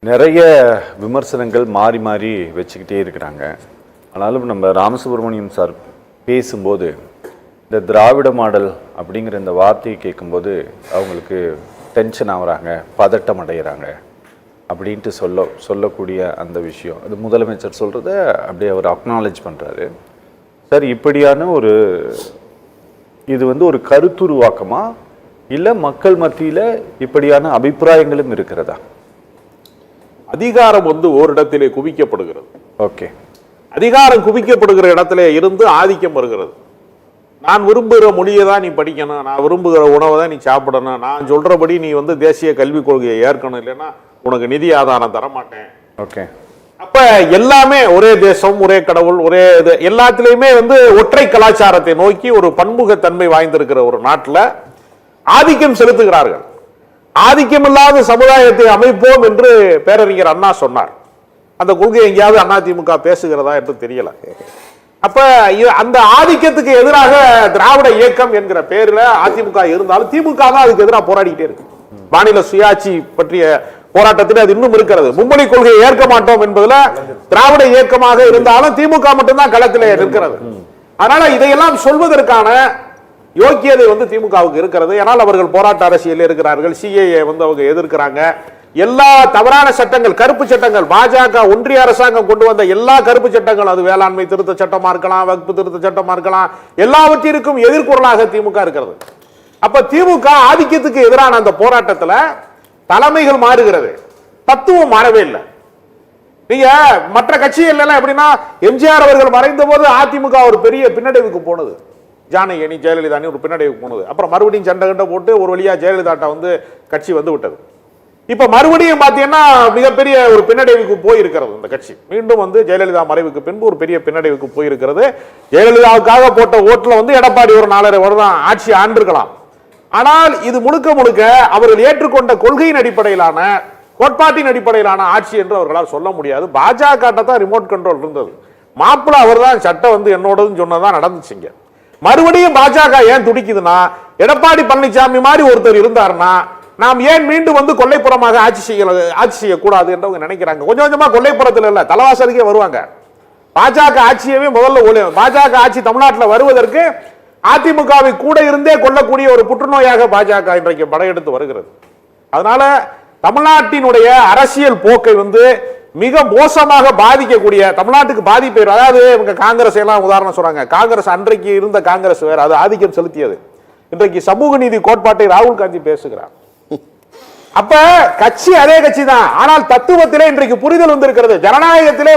நிறைய விமர்சனங்கள் மாறி மாறி வச்சுக்கிட்டே இருக்கிறாங்க. ஆனாலும் நம்ம ராமசுப்ரமணியம் சார் பேசும்போது இந்த திராவிட மாடல் அப்படிங்கிற இந்த வார்த்தையை கேட்கும்போது அவங்களுக்கு டென்ஷன் ஆகுறாங்க, பதட்டம் அடைகிறாங்க அப்படின்ட்டு சொல்லக்கூடிய அந்த விஷயம் அது முதலமைச்சர் சொல்கிறத அப்படியே அவர் அக்னாலேஜ் பண்ணுறாரு. சார், இப்படியான இது ஒரு கருத்துருவாக்கமா இல்லை மக்கள் மத்தியில் இப்படியான அபிப்பிராயங்களும் இருக்கிறதா? அதிகாரம் ஓரிடத்திலே குவிக்கப்படுகிறது. ஓகே, அதிகாரம் குவிக்கப்படுகிற இடத்துல இருந்து ஆதிக்கம் வருகிறது. நான் விரும்புகிற மொழியை தான் நீ படிக்கணும், நான் விரும்புகிற உணவை தான் நீ சாப்பிடணும், நான் சொல்றபடி நீ தேசிய கல்விக் கொள்கையை ஏற்கணும், இல்லைன்னா உனக்கு நிதி ஆதாரம் தரமாட்டேன். ஓகே, அப்ப எல்லாமே ஒரே தேசம், ஒரே கடவுள், ஒரே இது எல்லாத்திலையுமே ஒற்றை கலாச்சாரத்தை நோக்கி ஒரு பன்முகத்தன்மை வாய்ந்திருக்கிற ஒரு நாட்டில் ஆதிக்கம் செலுத்துகிறார்கள். ஆதிக்கமில்லாத சமுதாயத்தை அமைப்போம் என்று பேரறிஞர் அண்ணா சொன்னார். அந்த கொள்கை எங்கேயாவது அதிமுக பேசுகிறதா என்று தெரியல. அப்ப அந்த ஆதிக்கத்துக்கு எதிராக திராவிட இயக்கம் என்கிற பேரில் அதிமுக இருந்தாலும் திமுக தான் அதுக்கு எதிராக போராடிக்கிட்டே இருக்கு. மாநில சுயாட்சி பற்றிய போராட்டத்தில் அது இன்னும் இருக்கிறது. மும்மொழி கொள்கையை ஏற்க மாட்டோம் என்பதுல திராவிட இயக்கமாக இருந்தாலும் திமுக மட்டும்தான் களத்தில் இருக்கிறது. அதனால இதையெல்லாம் சொல்வதற்கான யோக்கியதை திமுகவுக்கு இருக்கிறது. ஏனால் அவர்கள் போராட்ட அரசியல் இருக்கிறார்கள். சிஏஏ அவங்க எதிர்க்கிறாங்க. எல்லா தவறான சட்டங்கள், கருப்பு சட்டங்கள், பாஜக ஒன்றிய அரசாங்கம் கொண்டு வந்த எல்லா கருப்பு சட்டங்கள், அது வேளாண்மை திருத்த சட்டமா இருக்கலாம், வகுப்பு திருத்த சட்டமா இருக்கலாம், எல்லாவற்றிற்கும் எதிர்குரலாக திமுக இருக்கிறது. அப்ப திமுக ஆதிக்கத்துக்கு எதிரான அந்த போராட்டத்தில் தலைமைகள் மாறுகிறது, தத்துவம் மாறவே இல்லை. நீங்க மற்ற கட்சிகள் எல்லாம் எப்படின்னா, எம்ஜிஆர் அவர்கள் மறைந்த போது அதிமுக ஒரு பெரிய பின்னடைவுக்கு போனது. ஜானகி ஜெயலலிதா ஒரு பின்னடைவுக்கு போனது. அப்புறம் மறுபடியும் சண்டை கண்டை போட்டு ஒரு வழியா ஜெயலலிதாட்ட கட்சி விட்டது. இப்ப மறுபடியும் பாத்தீங்கன்னா மிகப்பெரிய ஒரு பின்னடைவுக்கு போயிருக்கிறது. இந்த கட்சி மீண்டும் ஜெயலலிதா மறைவுக்கு பின்பு ஒரு பெரிய பின்னடைவுக்கு போயிருக்கிறது. ஜெயலலிதாவுக்காக போட்ட ஓட்டுல எடப்பாடி ஒரு 4.5 வருடம் ஆட்சி ஆண்டிருக்கலாம். ஆனால் இது முழுக்க முழுக்க அவர்கள் ஏற்றுக்கொண்ட கொள்கையின் அடிப்படையிலான, கோட்பாட்டின் அடிப்படையிலான ஆட்சி என்று அவர்களால் சொல்ல முடியாது. பாஜக தான் ரிமோட் கண்ட்ரோல் இருந்தது. மாப்பிள்ள அவர் தான் சட்டம் என்னோடதுன்னு சொன்னதான் நடந்துச்சுங்க. மறுபடியும் பாஜக ஏன் துடிக்குதுன்னா, எடப்பாடி பழனிசாமி மாதிரி ஒருத்தர் இருந்தாருன்னா நாம் ஏன் மீண்டும் கொல்லைப்புறமாக ஆட்சி செய்யக்கூடாது என்று நினைக்கிறாங்க. கொஞ்சம் கொஞ்சமா கொல்லைப்புறத்தில் இல்ல, தலைவாசலுக்கே வருவாங்க. பாஜக ஆட்சியவே முதல்ல பாஜக ஆட்சி தமிழ்நாட்டில் வருவதற்கு அதிமுகவை கூட இருந்தே கொல்லக்கூடிய ஒரு புற்றுநோயாக பாஜக இன்றைக்கு படையெடுத்து வருகிறது. அதனால தமிழ்நாட்டினுடைய அரசியல் போக்கை மிக மோசமாக பாதிக்கக்கூடிய, தமிழ்நாட்டுக்கு பாதிப்பு. அதாவது இவங்க காங்கிரஸ் எல்லாம் உதாரணம் சொல்றாங்க. காங்கிரஸ் அன்றைக்கு இருந்த காங்கிரஸ் வேற, அது ஆதிக்கம் செலுத்தியது. இன்றைக்கு சமூக நீதி கோட்பாட்டை ராகுல் காந்தி பேசுகிறார். அப்ப கட்சி அதே கட்சி தான், ஆனால் தத்துவத்திலே இன்றைக்கு புரிதல் வந்திருக்கிறது. ஜனநாயகத்திலே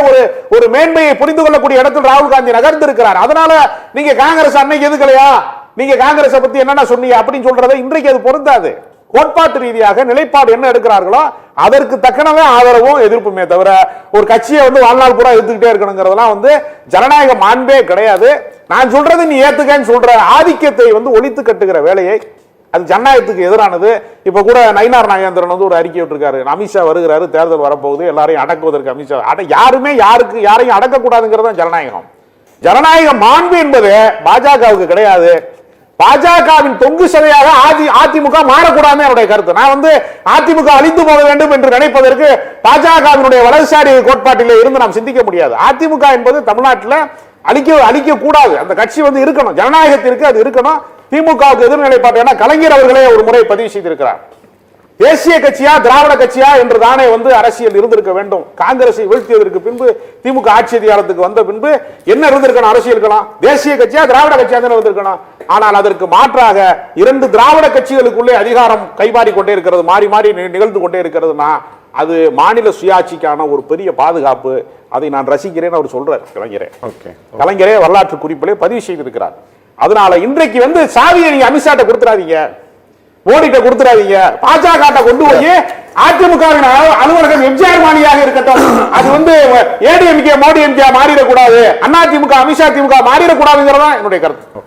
ஒரு மேன்மையை புரிந்து கொள்ளக்கூடிய இடத்தில் ராகுல் காந்தி நகர்ந்து இருக்கிறார். அதனால நீங்க காங்கிரஸ் அன்னைக்கு எதுக்கலையா, நீங்க காங்கிரஸ் பத்தி என்னென்ன சொன்னீங்க அப்படின்னு சொல்றதை இன்றைக்கு அது பொருந்தாது. கோட்பாட்டு ரீதியாக நிலைப்பாடு என்ன எடுக்கிறார்களோ அதற்கு தக்கனவே ஆதரவும் எதிர்ப்புமே தவிர ஒரு கட்சியை வாழ்நாள் பூரா எடுத்துக்கிட்டே இருக்கணுங்கிறதெல்லாம் ஜனநாயக மாண்பே கிடையாது. நான் சொல்றது நீ ஏத்துக்கன்னு சொல்ற ஆதிக்கத்தை ஒழித்து கட்டுகிற வேலையை, அது ஜனநாயகத்துக்கு எதிரானது. இப்ப கூட நயினார் நாகேந்திரன் ஒரு அறிக்கை விட்டுருக்காரு. அமித்ஷா வருகிறாரு, தேர்தல் வரப்போகுது, எல்லாரையும் அடக்குவதற்கு அமித்ஷா. யாருமே யாரையும் அடக்கக்கூடாதுங்கிறது ஜனநாயகம். ஜனநாயக மாண்பு என்பது பாஜகவுக்கு கிடையாது. பாஜகவின் தொங்கு சதையாக அதிமுக மாறக்கூடாது என்னுடைய கருத்து. நான் அதிமுக அழிந்து போக வேண்டும் என்று நினைப்பதற்கு பாஜகவினுடைய வலதுசாரி கோட்பாட்டிலே இருந்து நாம் சிந்திக்க முடியாது. அதிமுக என்பது தமிழ்நாட்டில் அழிக்க கூடாது. அந்த கட்சி இருக்கணும், ஜனநாயகத்திற்கு அது இருக்கணும். திமுகவுக்கு எதிர்நிலைப்பாடு. ஏன்னா கலைஞர் அவர்களே ஒரு முறை பதிவு செய்திருக்கிறார், தேசிய கட்சியா திராவிட கட்சியா என்று தானே அரசியல் இருந்திருக்க வேண்டும். காங்கிரஸை வீழ்த்தியதற்கு பின்பு திமுக ஆட்சி அதிகாரத்துக்கு வந்த பின்பு என்ன இருந்திருக்கணும், அரசியல் இருக்கலாம், தேசிய கட்சியா திராவிட கட்சியா தான் இருந்திருக்கணும். ஆனால் அதற்கு மாற்றாக 2 திராவிட கட்சிகளுக்குள்ளே அதிகாரம் கைமாறி கொண்டே இருக்கிறது, மாறி மாறி நிகழ்ந்து கொண்டே இருக்கிறதுனா அது மாநில சுயாட்சிக்கான ஒரு பெரிய பாதுகாப்பு. அதை நான் ரசிக்கிறேன் அவர் சொல்றார் கலைஞரே வரலாற்று குறிப்பிலே பதிவு செய்திருக்கிறார். அதனால இன்றைக்கு சாவியை நீங்க அமித்ஷாட்ட கொடுத்துறாதீங்க, மோடிட்ட கொடுத்துறாதீங்க, பாஜக கொண்டு போய் அதிமுகவின் அலுவலகம் எம்ஜிஆர் மாளிகையாக இருக்கட்டும், அது ஏடிஎம்கே மோடி எம்ஜிஆர் மாறிடக்கூடாது, அண்ணா திமுக அமித்ஷா திமுக மாறிடக்கூடாதுங்கிறதா என்னுடைய கருத்து.